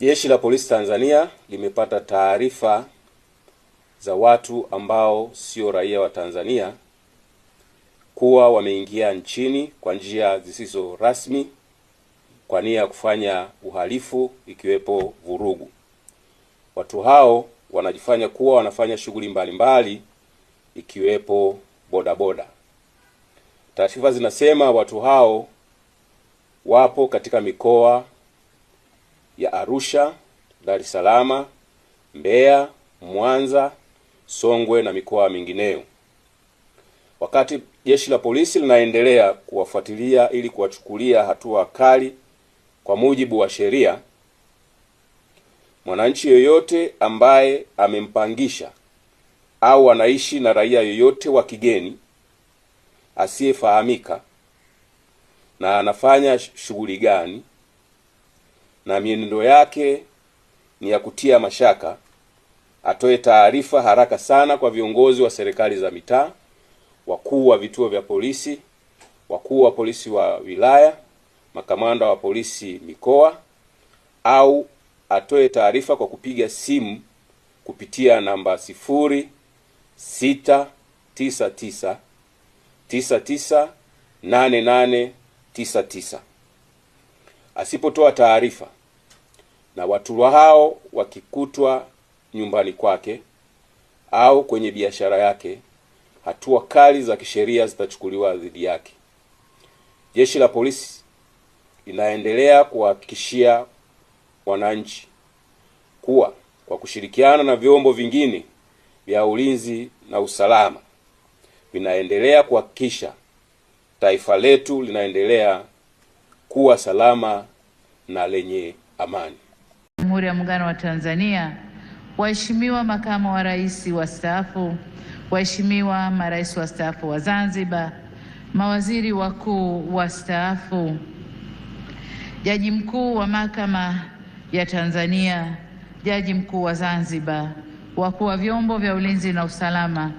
Jeshi la Polisi Tanzania limepata taarifa za watu ambao sio raia wa Tanzania kuwa wameingia nchini kwa njia zisizo rasmi kwa nia ya kufanya uhalifu ikiwepo vurugu. Watu hao wanajifanya kuwa wanafanya shughuli mbalimbali ikiwepo bodaboda. Taarifa zinasema watu hao wapo katika mikoa ya Arusha, Dar es Salaam, Mbeya, Mwanza, Songwe na mikoa mingineyo. Wakati jeshi la polisi linaendelea kuwafuatilia ili kuwachukulia hatua kali kwa mujibu wa sheria, mwananchi yoyote ambaye amempangisha au anaishi na raia yoyote wa kigeni asiyefahamika na anafanya shughuli gani na mienendo yake ni ya kutia mashaka, atoe taarifa haraka sana kwa viongozi wa serikali za mitaa, wakuu wa vituo vya polisi, wakuu wa polisi wa wilaya, makamanda wa polisi mikoa, au atoe taarifa kwa kupiga simu kupitia namba 0699998899. Asipotoa taarifa na watu hao wakikutwa nyumbani kwake au kwenye biashara yake, hatua kali za kisheria zitachukuliwa dhidi yake. Jeshi la polisi linaendelea kuhakikishia wananchi kuwa kwa kushirikiana na vyombo vingine vya ulinzi na usalama vinaendelea kuhakikisha taifa letu linaendelea kuwa salama na lenye amani. Jamhuri ya Muungano wa Tanzania, waheshimiwa makamu wa rais wastaafu, waheshimiwa marais wastaafu wa Zanzibar, mawaziri wakuu wastaafu, Jaji Mkuu wa Mahakama ya Tanzania, Jaji Mkuu wa Zanzibar, wakuu wa vyombo vya ulinzi na usalama,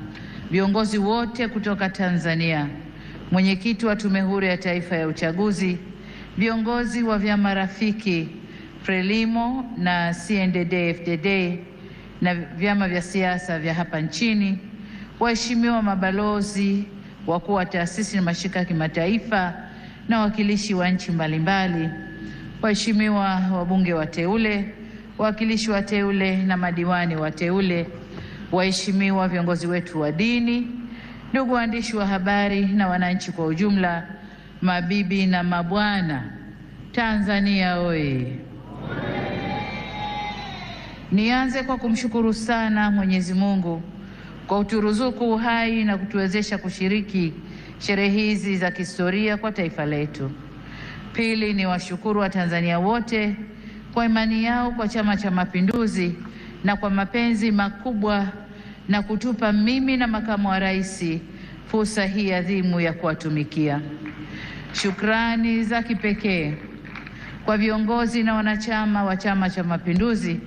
viongozi wote kutoka Tanzania, mwenyekiti wa Tume Huru ya Taifa ya Uchaguzi, viongozi wa vyama rafiki Frelimo na CNDD-FDD na vyama vya siasa vya hapa nchini, waheshimiwa mabalozi, wakuu wa taasisi na mashirika ya kimataifa na wakilishi wa nchi mbalimbali, waheshimiwa wabunge wateule, wawakilishi wateule na madiwani wateule, waheshimiwa viongozi wetu wa dini, ndugu waandishi wa habari na wananchi kwa ujumla, mabibi na mabwana, Tanzania oye! Nianze kwa kumshukuru sana Mwenyezi Mungu kwa kuturuzuku uhai na kutuwezesha kushiriki sherehe hizi za kihistoria kwa taifa letu. Pili, ni washukuru Watanzania wote kwa imani yao kwa Chama cha Mapinduzi na kwa mapenzi makubwa na kutupa mimi na makamu wa rais fursa hii adhimu ya kuwatumikia. Shukrani za kipekee kwa viongozi na wanachama wa Chama cha Mapinduzi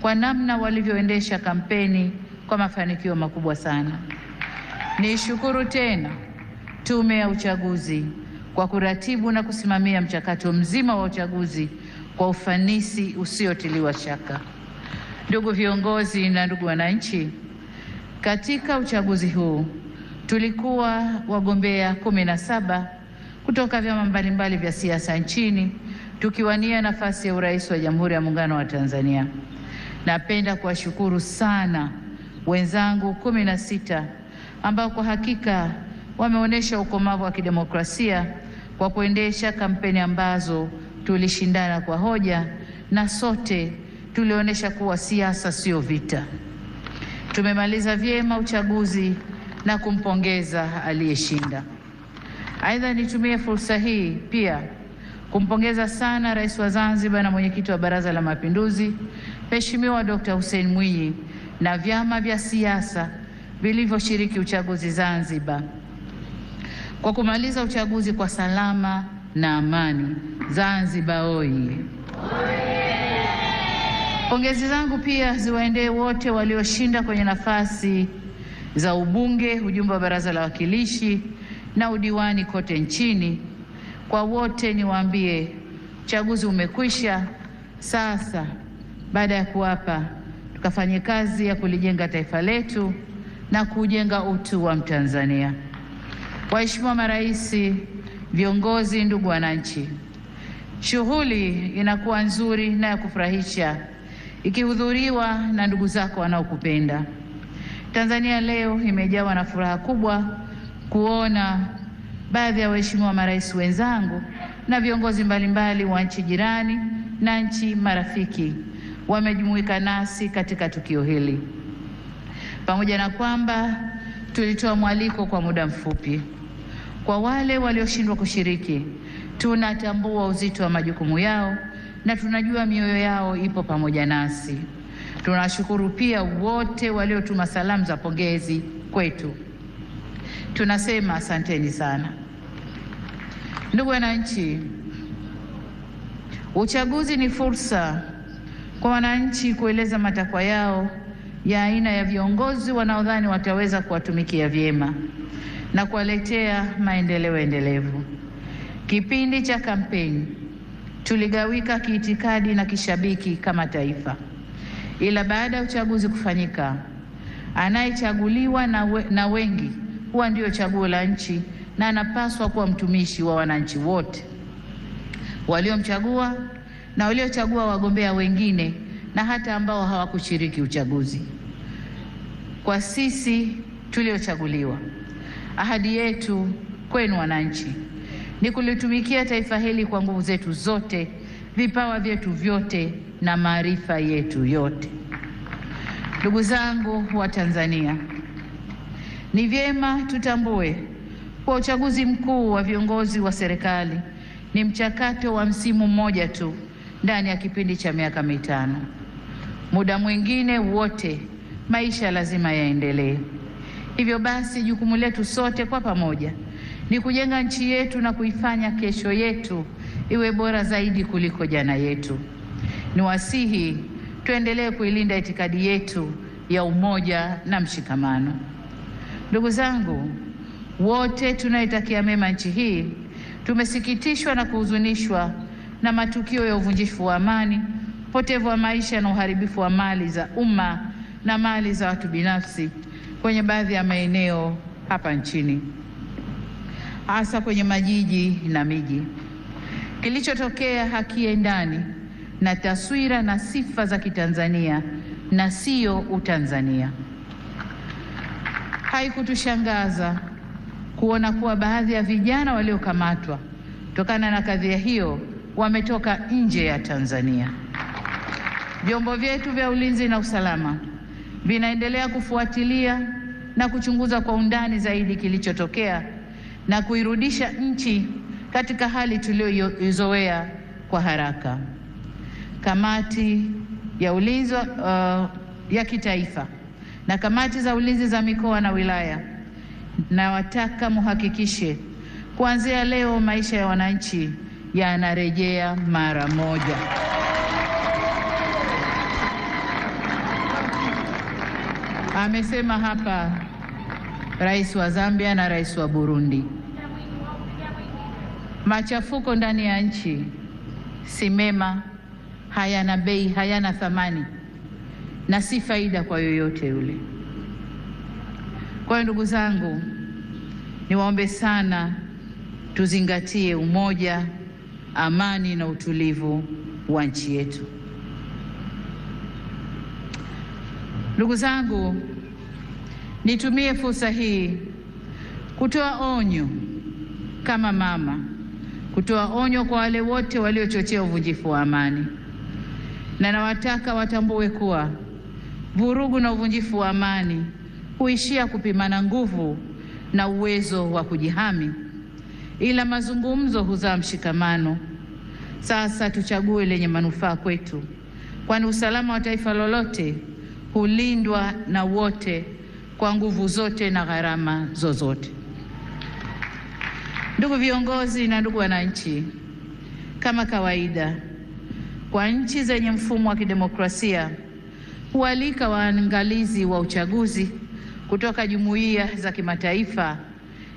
kwa namna walivyoendesha kampeni kwa mafanikio makubwa sana. Nishukuru tena Tume ya Uchaguzi kwa kuratibu na kusimamia mchakato mzima wa uchaguzi kwa ufanisi usiotiliwa shaka. Ndugu viongozi na ndugu wananchi, katika uchaguzi huu tulikuwa wagombea 17 kutoka vyama mbalimbali vya siasa nchini tukiwania nafasi ya urais wa Jamhuri ya Muungano wa Tanzania. Napenda kuwashukuru sana wenzangu 16 ambao kwa hakika wameonyesha ukomavu wa kidemokrasia kwa kuendesha kampeni ambazo tulishindana kwa hoja na sote tulionyesha kuwa siasa sio vita. Tumemaliza vyema uchaguzi na kumpongeza aliyeshinda. Aidha, nitumie fursa hii pia kumpongeza sana Rais wa Zanzibar na mwenyekiti wa Baraza la Mapinduzi, Mheshimiwa Dr. Hussein Mwinyi na vyama vya siasa vilivyoshiriki uchaguzi Zanzibar kwa kumaliza uchaguzi kwa salama na amani. Zanzibar oye! Pongezi zangu pia ziwaendee wote walioshinda kwenye nafasi za ubunge, ujumbe wa Baraza la Wawakilishi na udiwani kote nchini. Kwa wote niwaambie, uchaguzi umekwisha. Sasa baada ya kuapa tukafanye kazi ya kulijenga taifa letu na kujenga utu wa Mtanzania. Waheshimiwa marais, viongozi, ndugu wananchi, shughuli inakuwa nzuri na ya kufurahisha ikihudhuriwa na ndugu zako wanaokupenda. Tanzania leo imejawa na furaha kubwa kuona baadhi ya waheshimiwa marais wenzangu na viongozi mbalimbali wa nchi jirani na nchi marafiki wamejumuika nasi katika tukio hili. Pamoja na kwamba tulitoa mwaliko kwa muda mfupi, kwa wale walioshindwa kushiriki, tunatambua uzito wa majukumu yao na tunajua mioyo yao ipo pamoja nasi. Tunashukuru pia wote waliotuma salamu za pongezi kwetu. Tunasema asanteni sana. Ndugu wananchi, uchaguzi ni fursa kwa wananchi kueleza matakwa yao ya aina ya viongozi wanaodhani wataweza kuwatumikia vyema na kuwaletea maendeleo endelevu. Kipindi cha kampeni tuligawika kiitikadi na kishabiki kama taifa, ila baada ya uchaguzi kufanyika, anayechaguliwa na wengi huwa ndio chaguo la nchi na anapaswa kuwa mtumishi wa wananchi wote waliomchagua na waliochagua wagombea wengine na hata ambao hawakushiriki uchaguzi. Kwa sisi tuliochaguliwa, ahadi yetu kwenu wananchi ni kulitumikia taifa hili kwa nguvu zetu zote, vipawa vyetu vyote na maarifa yetu yote. Ndugu zangu wa Tanzania, ni vyema tutambue kwa uchaguzi mkuu wa viongozi wa serikali ni mchakato wa msimu mmoja tu ndani ya kipindi cha miaka mitano. Muda mwingine wote maisha lazima yaendelee. Hivyo basi jukumu letu sote kwa pamoja ni kujenga nchi yetu na kuifanya kesho yetu iwe bora zaidi kuliko jana yetu. Niwasihi tuendelee kuilinda itikadi yetu ya umoja na mshikamano. Ndugu zangu, wote tunaitakia mema nchi hii, tumesikitishwa na kuhuzunishwa na matukio ya uvunjifu wa amani, upotevu wa maisha na uharibifu wa mali za umma na mali za watu binafsi kwenye baadhi ya maeneo hapa nchini, hasa kwenye majiji na miji. Kilichotokea hakiendani na taswira na sifa za Kitanzania na sio Utanzania. Haikutushangaza kuona kuwa baadhi ya vijana waliokamatwa kutokana na kadhia hiyo wametoka nje ya Tanzania. Vyombo vyetu vya ulinzi na usalama vinaendelea kufuatilia na kuchunguza kwa undani zaidi kilichotokea na kuirudisha nchi katika hali tuliyoizoea kwa haraka. Kamati ya ulinzi ya kitaifa na kamati za ulinzi za mikoa na wilaya, na wataka muhakikishe kuanzia leo maisha ya wananchi yanarejea mara moja. Amesema hapa Rais wa Zambia na Rais wa Burundi. Machafuko ndani ya nchi si mema, hayana bei, hayana thamani na si faida kwa yoyote yule. Kwa hiyo ndugu zangu, niwaombe sana tuzingatie umoja, amani na utulivu wa nchi yetu. Ndugu zangu, nitumie fursa hii kutoa onyo kama mama, kutoa onyo kwa wale wote waliochochea uvunjifu wa amani, na nawataka watambue kuwa vurugu na uvunjifu wa amani huishia kupimana nguvu na uwezo wa kujihami, ila mazungumzo huzaa mshikamano. Sasa tuchague lenye manufaa kwetu, kwani usalama wa taifa lolote hulindwa na wote kwa nguvu zote na gharama zozote. Ndugu viongozi na ndugu wananchi, kama kawaida kwa nchi zenye mfumo wa kidemokrasia hualika waangalizi wa uchaguzi kutoka jumuiya za kimataifa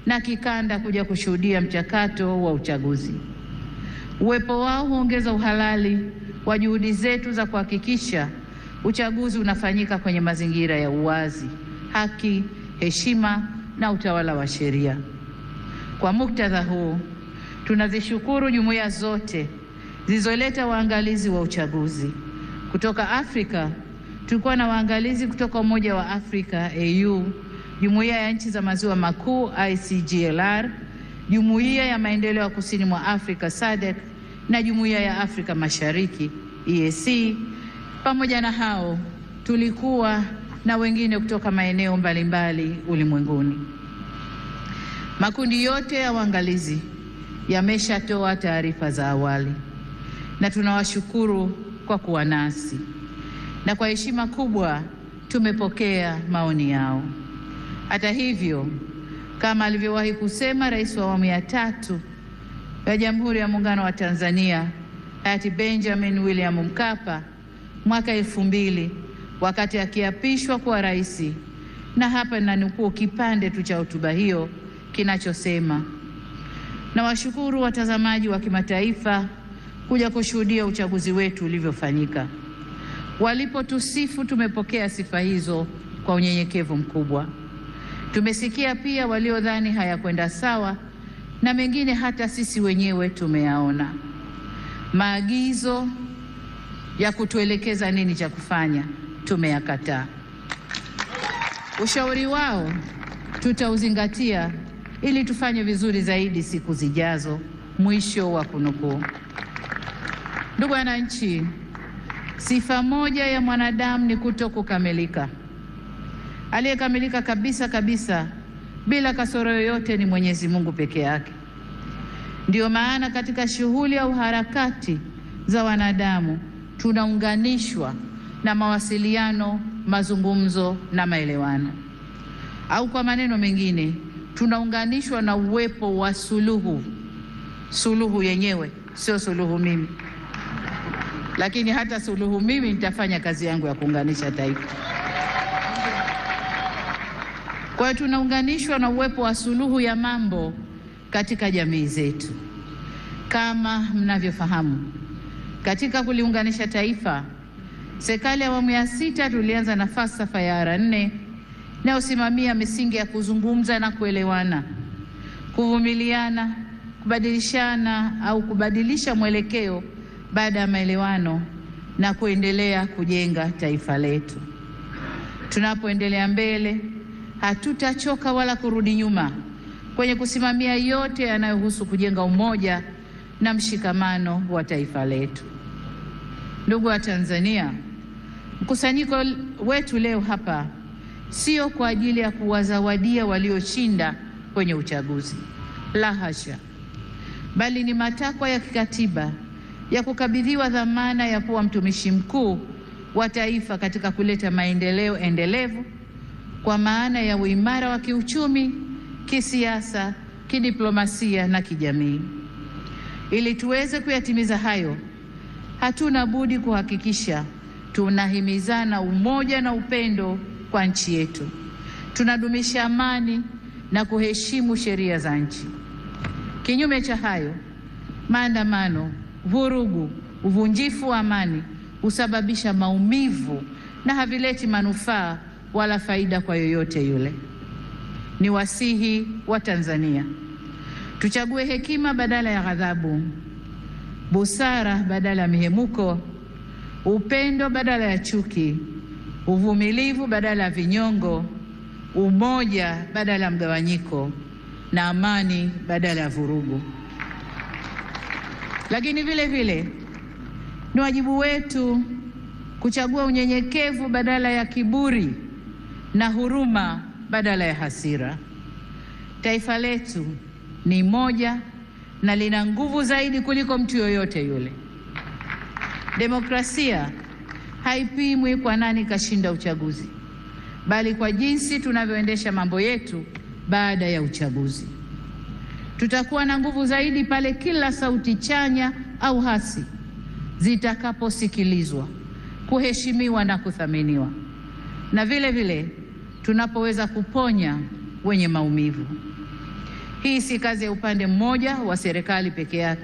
na kikanda kuja kushuhudia mchakato wa uchaguzi. Uwepo wao huongeza uhalali wa juhudi zetu za kuhakikisha uchaguzi unafanyika kwenye mazingira ya uwazi, haki, heshima na utawala wa sheria. Kwa muktadha huu, tunazishukuru jumuiya zote zilizoleta waangalizi wa uchaguzi. Kutoka Afrika, tulikuwa na waangalizi kutoka Umoja wa Afrika AU, Jumuiya ya Nchi za Maziwa Makuu ICGLR, Jumuiya ya Maendeleo ya Kusini mwa Afrika SADC na Jumuiya ya Afrika Mashariki EAC. Pamoja na hao, tulikuwa na wengine kutoka maeneo mbalimbali ulimwenguni. Makundi yote ya waangalizi yameshatoa taarifa za awali na tunawashukuru kwa kuwa nasi, na kwa heshima kubwa tumepokea maoni yao. Hata hivyo, kama alivyowahi kusema Rais wa awamu ya 3 ya Jamhuri ya Muungano wa Tanzania hayati Benjamin William Mkapa mwaka 2000 wakati akiapishwa kuwa rais, na hapa ninanukuu kipande tu cha hotuba hiyo kinachosema: nawashukuru watazamaji wa kimataifa kuja kushuhudia uchaguzi wetu ulivyofanyika. Walipotusifu, tumepokea sifa hizo kwa unyenyekevu mkubwa. Tumesikia pia waliodhani hayakwenda sawa, na mengine hata sisi wenyewe tumeyaona. Maagizo ya kutuelekeza nini cha kufanya tumeyakataa. Ushauri wao tutauzingatia ili tufanye vizuri zaidi siku zijazo. Mwisho wa kunukuu. Ndugu wananchi, sifa moja ya mwanadamu ni kutokukamilika. Aliyekamilika kabisa bila kasoro yoyote ni Mwenyezi Mungu peke yake. Ndiyo maana katika shughuli au harakati za wanadamu tunaunganishwa na mawasiliano, mazungumzo na maelewano. Au kwa maneno mengine, tunaunganishwa na uwepo wa suluhu. Suluhu yenyewe sio suluhu mimi, lakini hata suluhu mimi nitafanya kazi yangu ya kuunganisha taifa. Kwa hiyo tunaunganishwa na uwepo wa suluhu ya mambo katika jamii zetu. Kama mnavyofahamu, katika kuliunganisha taifa, serikali ya awamu ya 6 tulianza na falsafa ya R4 inayosimamia misingi ya kuzungumza na kuelewana, kuvumiliana, kubadilishana au kubadilisha mwelekeo baada ya maelewano na kuendelea kujenga taifa letu. Tunapoendelea mbele, hatutachoka wala kurudi nyuma kwenye kusimamia yote yanayohusu kujenga umoja na mshikamano wa taifa letu. Ndugu wa Tanzania, mkusanyiko wetu leo hapa sio kwa ajili ya kuwazawadia walioshinda kwenye uchaguzi, la hasha, bali ni matakwa ya kikatiba ya kukabidhiwa dhamana ya kuwa mtumishi mkuu wa taifa katika kuleta maendeleo endelevu kwa maana ya uimara wa kiuchumi, kisiasa, kidiplomasia na kijamii. Ili tuweze kuyatimiza hayo, hatuna budi kuhakikisha tunahimizana umoja na upendo kwa nchi yetu. Tunadumisha amani na kuheshimu sheria za nchi. Kinyume cha hayo, maandamano, vurugu, uvunjifu wa amani husababisha maumivu na havileti manufaa wala faida kwa yoyote yule. Ni wasihi wa Tanzania tuchague hekima badala ya ghadhabu, busara badala ya mihemuko, upendo badala ya chuki, uvumilivu badala ya vinyongo, umoja badala ya mgawanyiko, na amani badala ya vurugu. Lakini vile vile ni wajibu wetu kuchagua unyenyekevu badala ya kiburi na huruma badala ya hasira. Taifa letu ni moja na lina nguvu zaidi kuliko mtu yoyote yule. Demokrasia haipimwi kwa nani kashinda uchaguzi, bali kwa jinsi tunavyoendesha mambo yetu baada ya uchaguzi. Tutakuwa na nguvu zaidi pale kila sauti chanya au hasi zitakaposikilizwa, kuheshimiwa na kuthaminiwa, na vile vile tunapoweza kuponya wenye maumivu. Hii si kazi ya upande mmoja wa serikali peke yake.